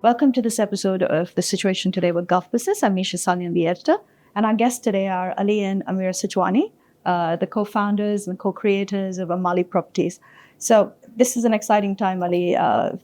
Welcome to this episode of The Situation Today with Gulf Business. I'm Misha Salyan, the editor. And our guests today are Ali and Amira Sajwani, the co-founders and co-creators of Amali Properties. So this is an exciting time, Ali,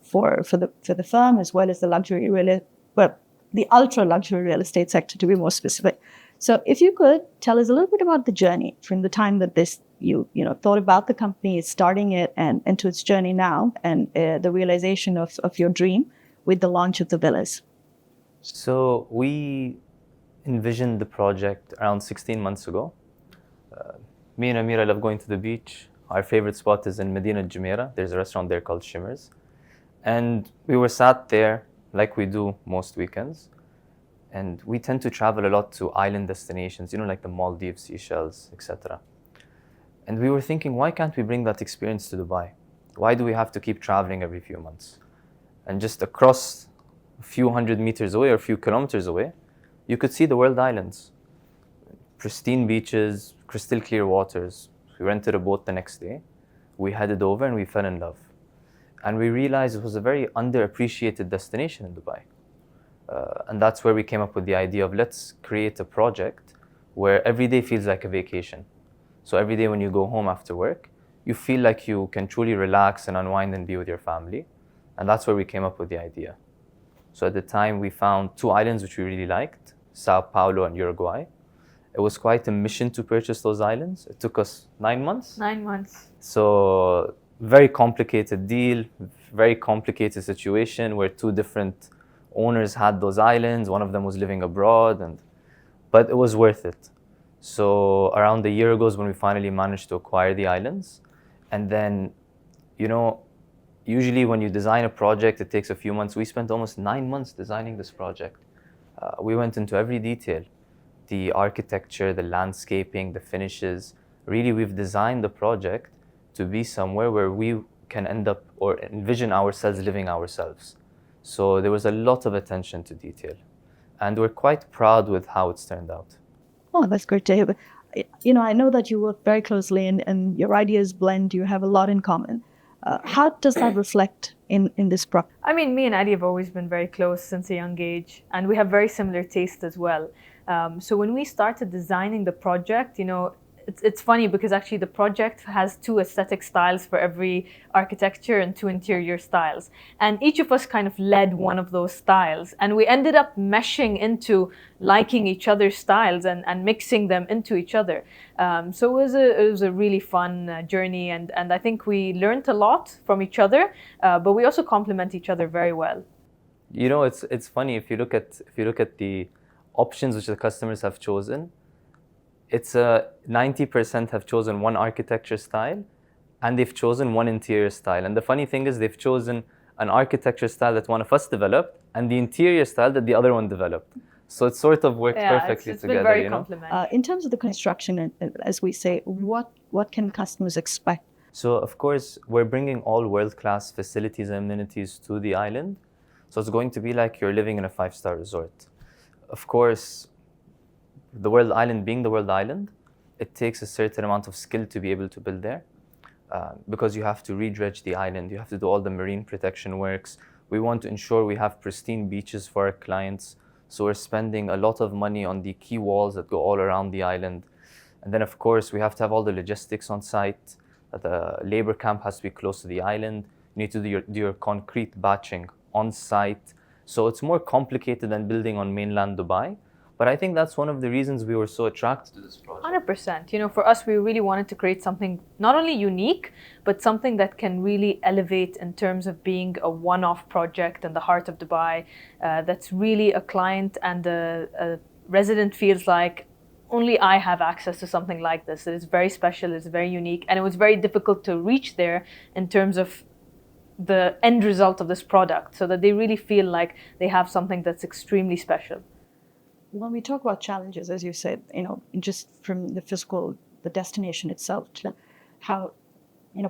for the firm as well as the ultra-luxury real estate sector, to be more specific. So if you could tell us a little bit about the journey from the time that you thought about the company, starting it, and into its journey now, and the realization of your dream with the launch of the villas. So we envisioned the project around 16 months ago. Me and Amira love going to the beach. Our favorite spot is in Palm Jumeirah. There's a restaurant there called Shimmers. And we were sat there like we do most weekends. And we tend to travel a lot to island destinations, like the Maldives, Seychelles, etc. And we were thinking, why can't we bring that experience to Dubai? Why do we have to keep traveling every few months? And just across a few hundred meters away or a few kilometers away, you could see the world islands. Pristine beaches, crystal clear waters. We rented a boat the next day. We headed over and we fell in love. And we realized it was a very underappreciated destination in Dubai. And that's where we came up with the idea of let's create a project where every day feels like a vacation. So every day when you go home after work, you feel like you can truly relax and unwind and be with your family. And that's where we came up with the idea. So at the time, we found two islands which we really liked, São Paolo and Uruguay. It was quite a mission to purchase those islands. It took us 9 months. 9 months. So very complicated deal, very complicated situation where two different owners had those islands. One of them was living abroad, but it was worth it. So around a year ago is when we finally managed to acquire the islands. And then, usually when you design a project, it takes a few months. We spent almost 9 months designing this project. We went into every detail, the architecture, the landscaping, the finishes. Really, we've designed the project to be somewhere where we can end up or envision ourselves living ourselves. So there was a lot of attention to detail. And we're quite proud with how it's turned out. Oh, that's great to hear. But, I know that you work very closely and your ideas blend. You have a lot in common. How does that reflect in this project? I mean, me and Ali have always been very close since a young age, and we have very similar tastes as well. So when we started designing the project, it's funny because actually the project has two aesthetic styles for every architecture and two interior styles. And each of us kind of led one of those styles. And we ended up meshing into liking each other's styles and mixing them into each other. So it was a really fun journey. And I think we learned a lot from each other, but we also complement each other very well. It's funny if you look at the options which the customers have chosen. It's 90% have chosen one architecture style and they've chosen one interior style. And the funny thing is they've chosen an architecture style that one of us developed and the interior style that the other one developed. So it sort of worked perfectly it's together. Been very complementary. In terms of the construction, as we say, what can customers expect? So of course, we're bringing all world-class facilities and amenities to the island. So it's going to be like you're living in a 5-star resort. Of course, the world island being the world island, it takes a certain amount of skill to be able to build there because you have to re-dredge the island, you have to do all the marine protection works. We want to ensure we have pristine beaches for our clients, so we're spending a lot of money on the key walls that go all around the island. And then of course we have to have all the logistics on site. The labor camp has to be close to the island. You need to do your concrete batching on site. So it's more complicated than building on mainland Dubai. But I think that's one of the reasons we were so attracted to this project. 100%. For us, we really wanted to create something not only unique, but something that can really elevate in terms of being a one-off project in the heart of Dubai. That's really a client and a resident feels like only I have access to something like this. It is very special, it's very unique, and it was very difficult to reach there in terms of the end result of this product, so that they really feel like they have something that's extremely special. When we talk about challenges, as you said, just from the destination itself, how,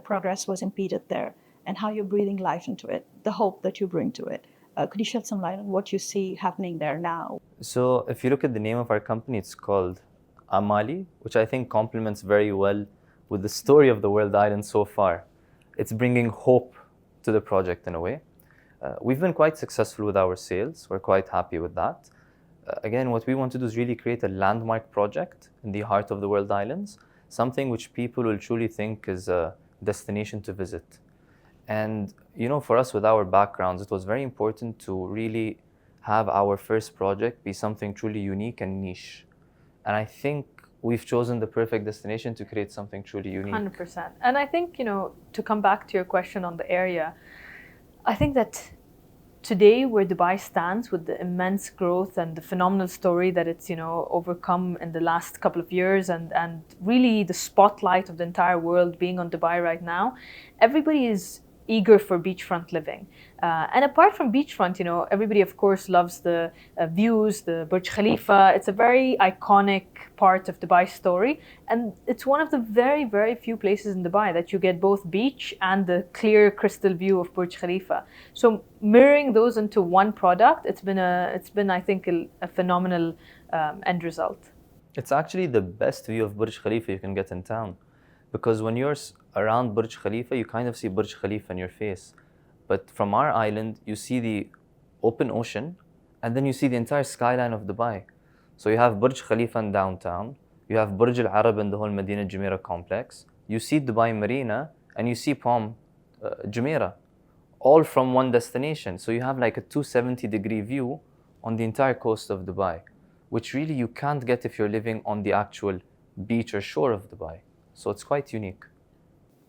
progress was impeded there and how you're breathing life into it, the hope that you bring to it. Could you shed some light on what you see happening there now? So if you look at the name of our company, it's called Amali, which I think complements very well with the story of the world island so far. It's bringing hope to the project in a way. We've been quite successful with our sales. We're quite happy with that. Again, what we want to do is really create a landmark project in the heart of the world islands, something which people will truly think is a destination to visit. And, you know, for us with our backgrounds, it was very important to really have our first project be something truly unique and niche. And I think we've chosen the perfect destination to create something truly unique. 100%. And I think, you know, to come back to your question on the area, I think that today where Dubai stands with the immense growth and the phenomenal story that it's, you know, overcome in the last couple of years, and really the spotlight of the entire world being on Dubai right now, everybody is eager for beachfront living. And apart from beachfront, you know, everybody of course loves the views, the Burj Khalifa. It's a very iconic part of Dubai's story. And it's one of the very, very few places in Dubai that you get both beach and the clear crystal view of Burj Khalifa. So mirroring those into one product, it's been I think, a phenomenal end result. It's actually the best view of Burj Khalifa you can get in town. Because when you're around Burj Khalifa, you kind of see Burj Khalifa in your face. But from our island, you see the open ocean, and then you see the entire skyline of Dubai. So you have Burj Khalifa in downtown, you have Burj Al Arab and the whole Minima Jumeirah complex, you see Dubai Marina, and you see Palm Jumeirah, all from one destination. So you have like a 270-degree view on the entire coast of Dubai, which really you can't get if you're living on the actual beach or shore of Dubai. So it's quite unique.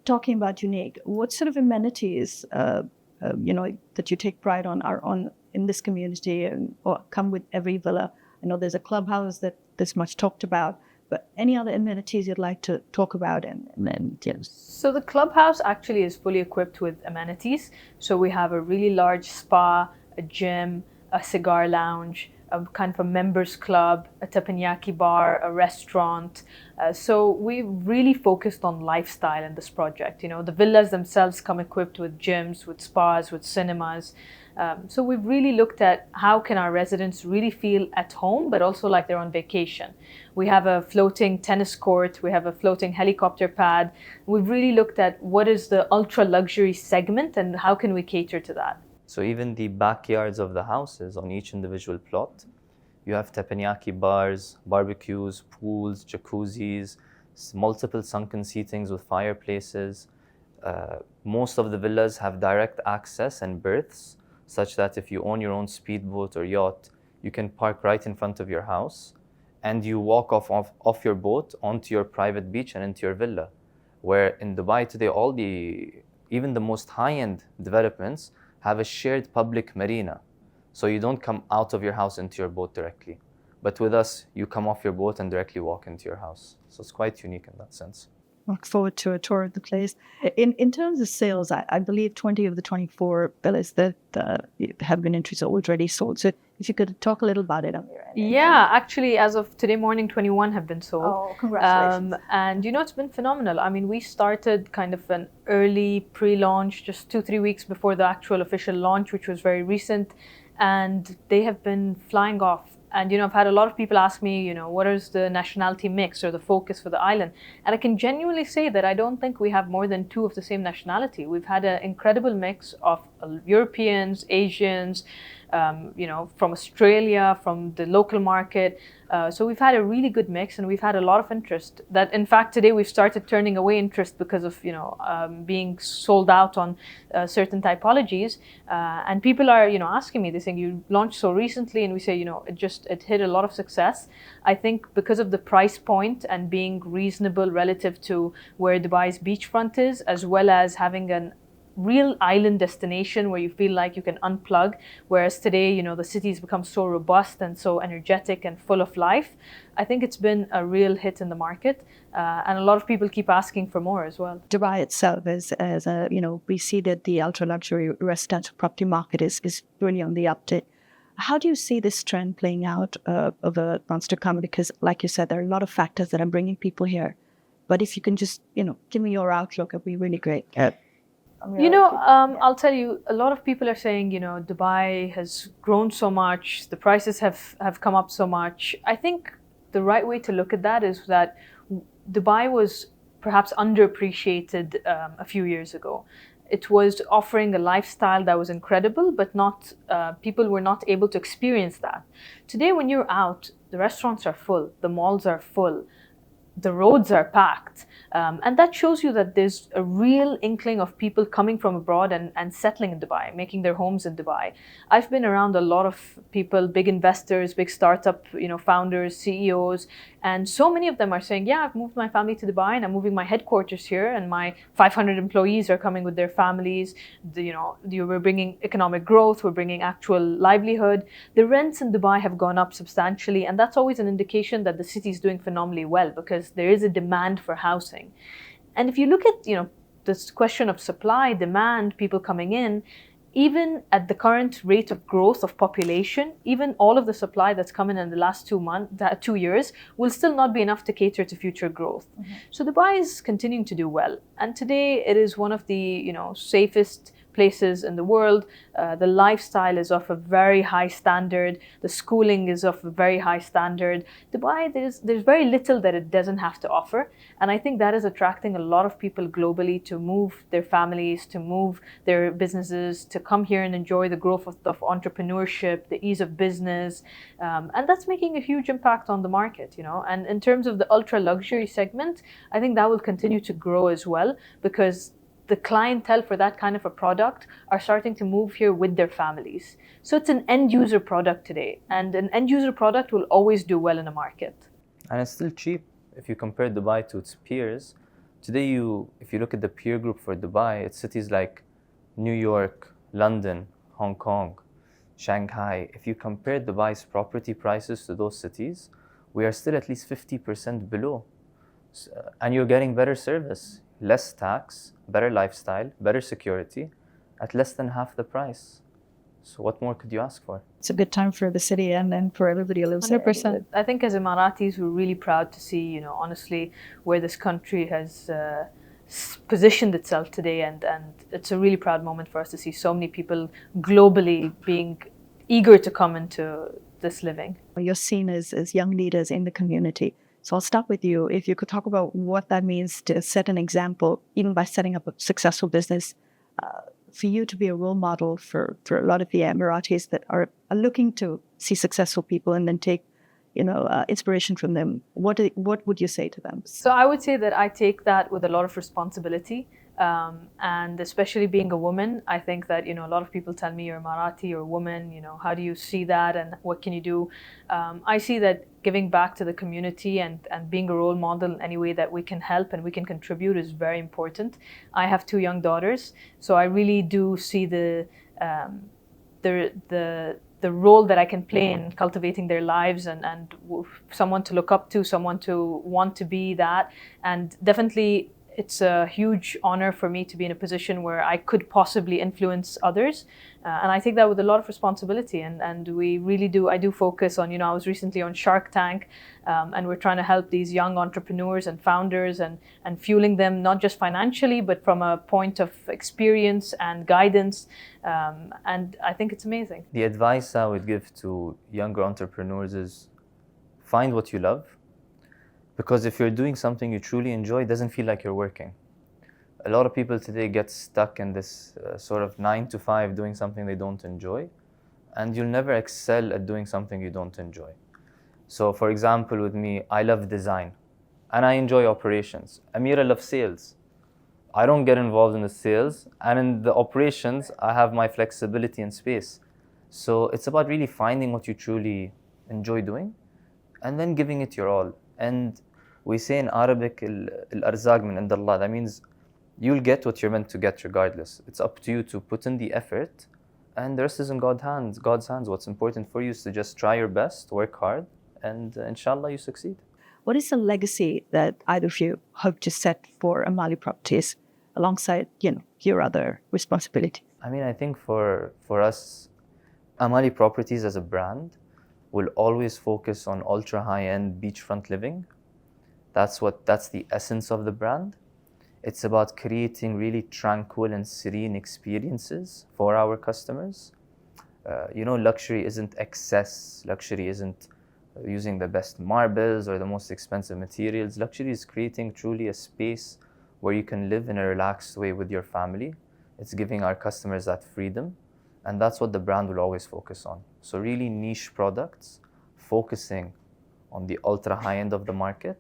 Talking about unique, what sort of amenities, you know, that you take pride on are on in this community or come with every villa? I know there's a clubhouse that this much talked about, but any other amenities you'd like to talk about? And then, yes. So the clubhouse actually is fully equipped with amenities. So we have a really large spa, a gym, a cigar lounge, a kind of a members club, a teppanyaki bar, a restaurant. So we really focused on lifestyle in this project. You know, the villas themselves come equipped with gyms, with spas, with cinemas. So we've really looked at how can our residents really feel at home, but also like they're on vacation. We have a floating tennis court. We have a floating helicopter pad. We've really looked at what is the ultra luxury segment and how can we cater to that. So even the backyards of the houses on each individual plot, you have teppanyaki bars, barbecues, pools, jacuzzis, multiple sunken seatings with fireplaces. Most of the villas have direct access and berths, such that if you own your own speedboat or yacht, you can park right in front of your house and you walk off your boat onto your private beach and into your villa. Where in Dubai today, even the most high-end developments have a shared public marina. So you don't come out of your house into your boat directly. But with us, you come off your boat and directly walk into your house. So it's quite unique in that sense. Look forward to a tour of the place. In terms of sales, I believe 20 of the 24 villas that have been introduced are already sold. So if you could talk a little about it, Amira. Yeah, actually, as of today morning, 21 have been sold. Oh, congratulations. And, you know, it's been phenomenal. I mean, we started kind of an early pre-launch just 2-3 weeks before the actual official launch, which was very recent. And they have been flying off. And, you know, I've had a lot of people ask me, you know, what is the nationality mix or the focus for the island? And I can genuinely say that I don't think we have more than 2 of the same nationality. We've had an incredible mix of Europeans, Asians, you know, from Australia, from the local market. So we've had a really good mix and we've had a lot of interest that, in fact, today we've started turning away interest because of, you know, being sold out on certain typologies. And people are, you know, asking me, they're saying, you launched so recently, and we say, you know, it hit a lot of success. I think because of the price point and being reasonable relative to where Dubai's beachfront is, as well as having an real island destination where you feel like you can unplug, whereas today, you know, the city's become so robust and so energetic and full of life. I think it's been a real hit in the market, and a lot of people keep asking for more as well. Dubai itself, as a, you know, we see that the ultra luxury residential property market is really on the uptick. How do you see this trend playing out over months to come? Because, like you said, there are a lot of factors that are bringing people here. But if you can just, you know, give me your outlook, it'd be really great. You know, I'll tell you, a lot of people are saying, you know, Dubai has grown so much, the prices have come up so much. I think the right way to look at that is that Dubai was perhaps underappreciated a few years ago. it was offering a lifestyle that was incredible, but not people were not able to experience that. Today, when you're out, the restaurants are full, the malls are full, the roads are packed. And that shows you that there's a real inkling of people coming from abroad and settling in Dubai, making their homes in Dubai. I've been around a lot of people, big investors, big startup, founders, CEOs, and so many of them are saying, yeah, I've moved my family to Dubai and I'm moving my headquarters here, and my 500 employees are coming with their families. We're bringing economic growth, we're bringing actual livelihood. The rents in Dubai have gone up substantially, and that's always an indication that the city is doing phenomenally well, because there is a demand for housing. And if you look at this question of supply, demand, people coming in, even at the current rate of growth of population, even all of the supply that's come in the last 2 years will still not be enough to cater to future growth. Mm-hmm. So Dubai is continuing to do well. And today it is one of the safest places in the world. The lifestyle is of a very high standard. The schooling is of a very high standard. Dubai, there's very little that it doesn't have to offer. And I think that is attracting a lot of people globally to move their families, to move their businesses, to come here and enjoy the growth of entrepreneurship, the ease of business. And that's making a huge impact on the market, And in terms of the ultra luxury segment, I think that will continue to grow as well, because the clientele for that kind of a product are starting to move here with their families. So it's an end user product today, and an end user product will always do well in a market. And it's still cheap if you compare Dubai to its peers. Today, if you look at the peer group for Dubai, it's cities like New York, London, Hong Kong, Shanghai. If you compare Dubai's property prices to those cities, we are still at least 50% below. And you're getting better service, less tax, better lifestyle, better security, at less than half the price. So what more could you ask for? It's a good time for the city and for everybody who lives 100%. there. I think as Emiratis, we're really proud to see, honestly, where this country has positioned itself today. And it's a really proud moment for us to see so many people globally being eager to come into this living. You're seen as young leaders in the community. So I'll start with you. If you could talk about what that means to set an example, even by setting up a successful business, for you to be a role model for a lot of the Emiratis that are looking to see successful people and then take, inspiration from them. What would you say to them? So I would say that I take that with a lot of responsibility. And especially being a woman, I think that, a lot of people tell me you're Emirati, you're a woman, how do you see that and what can you do? I see that giving back to the community and being a role model in any way that we can help and we can contribute is very important. I have 2 young daughters, so I really do see the role that I can play in cultivating their lives and someone to look up to, someone to want to be that. And definitely it's a huge honor for me to be in a position where I could possibly influence others. And I take that with a lot of responsibility. And we really do, I do focus on, I was recently on Shark Tank, and we're trying to help these young entrepreneurs and founders and fueling them, not just financially, but from a point of experience and guidance. And I think it's amazing. The advice I would give to younger entrepreneurs is find what you love. Because if you're doing something you truly enjoy, it doesn't feel like you're working. A lot of people today get stuck in this sort of 9 to 5 doing something they don't enjoy, and you'll never excel at doing something you don't enjoy. So for example, with me, I love design and I enjoy operations. Amira loves sales. I don't get involved in the sales, and in the operations, I have my flexibility and space. So it's about really finding what you truly enjoy doing and then giving it your all. And we say in Arabic, al-arzaq min indallah. That means you'll get what you're meant to get regardless. It's up to you to put in the effort, and the rest is in God's hands. What's important for you is to just try your best, work hard, and inshallah you succeed. What is the legacy that either of you hope to set for Amali Properties alongside, your other responsibilities? I think for us, Amali Properties as a brand will always focus on ultra high-end beachfront living. That's the essence of the brand. It's about creating really tranquil and serene experiences for our customers. Luxury isn't excess. Luxury isn't using the best marbles or the most expensive materials. Luxury is creating truly a space where you can live in a relaxed way with your family, It's giving our customers that freedom. And that's what the brand will always focus on. So really niche products, focusing on the ultra high end of the market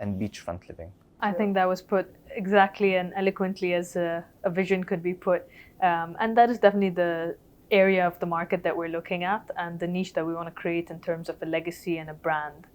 and beachfront living. I think that was put exactly and eloquently as a vision could be put. And that is definitely the area of the market that we're looking at and the niche that we want to create in terms of a legacy and a brand.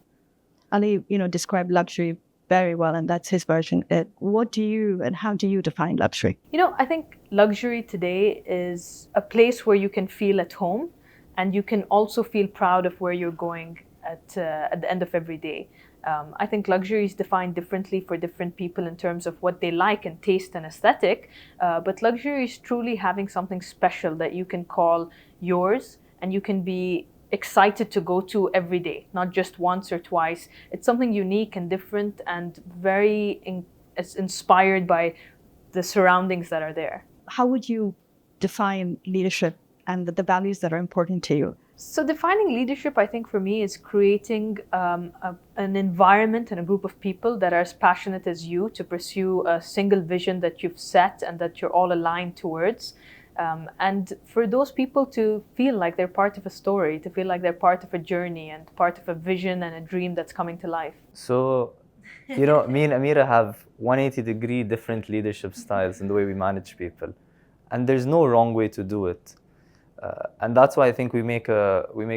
Ali, described luxury very well, and that's his version. What do you and how do you define luxury? I think luxury today is a place where you can feel at home and you can also feel proud of where you're going at the end of every day. I think luxury is defined differently for different people in terms of what they like and taste and aesthetic. But luxury is truly having something special that you can call yours and you can be excited to go to every day, not just once or twice. It's something unique and different and very inspired by the surroundings that are there. How would you define leadership and the values that are important to you? So defining leadership, I think for me, is creating an environment and a group of people that are as passionate as you to pursue a single vision that you've set and that you're all aligned towards. And for those people to feel like they're part of a story, to feel like they're part of a journey and part of a vision and a dream that's coming to life. So, me and Amira have 180-degree different leadership styles in the way we manage people. And there's no wrong way to do it. And that's why I think we make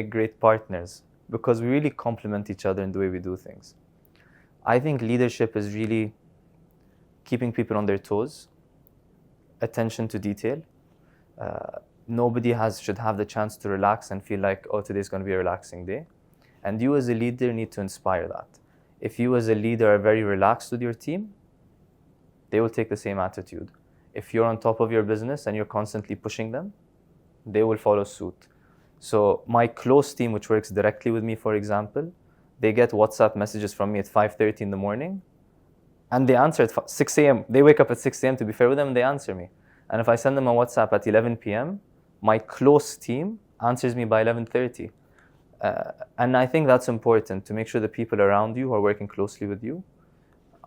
great partners, because we really complement each other in the way we do things. I think leadership is really keeping people on their toes, attention to detail. Nobody should have the chance to relax and feel like, oh, today's going to be a relaxing day. And you as a leader need to inspire that. If you as a leader are very relaxed with your team, they will take the same attitude. If you're on top of your business and you're constantly pushing them, they will follow suit. So my close team, which works directly with me, for example, they get WhatsApp messages from me at 5:30 in the morning, and they answer at 6 a.m. They wake up at 6 a.m. to be fair with them, and they answer me. And if I send them a WhatsApp at 11 p.m., my close team answers me by 11:30. And I think that's important, to make sure the people around you who are working closely with you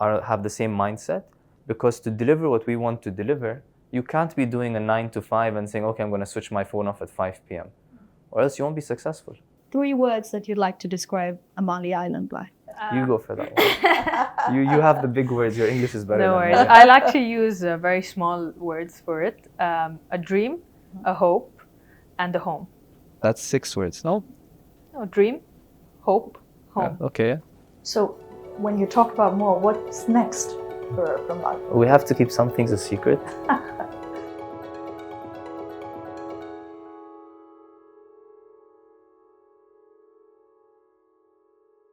have the same mindset, because to deliver what we want to deliver, you can't be doing a 9 to 5 and saying, okay, I'm going to switch my phone off at 5 p.m. or else you won't be successful. 3 words that you'd like to describe Amali Island by. You go for that one. You have the big words. Your English is better. No than worries. mine. I'll actually use very small words for it. A dream, a hope, and a home. That's 6 words, no? No, dream, hope, home. Okay. So when you talk about more, what's next for life? We have to keep some things a secret.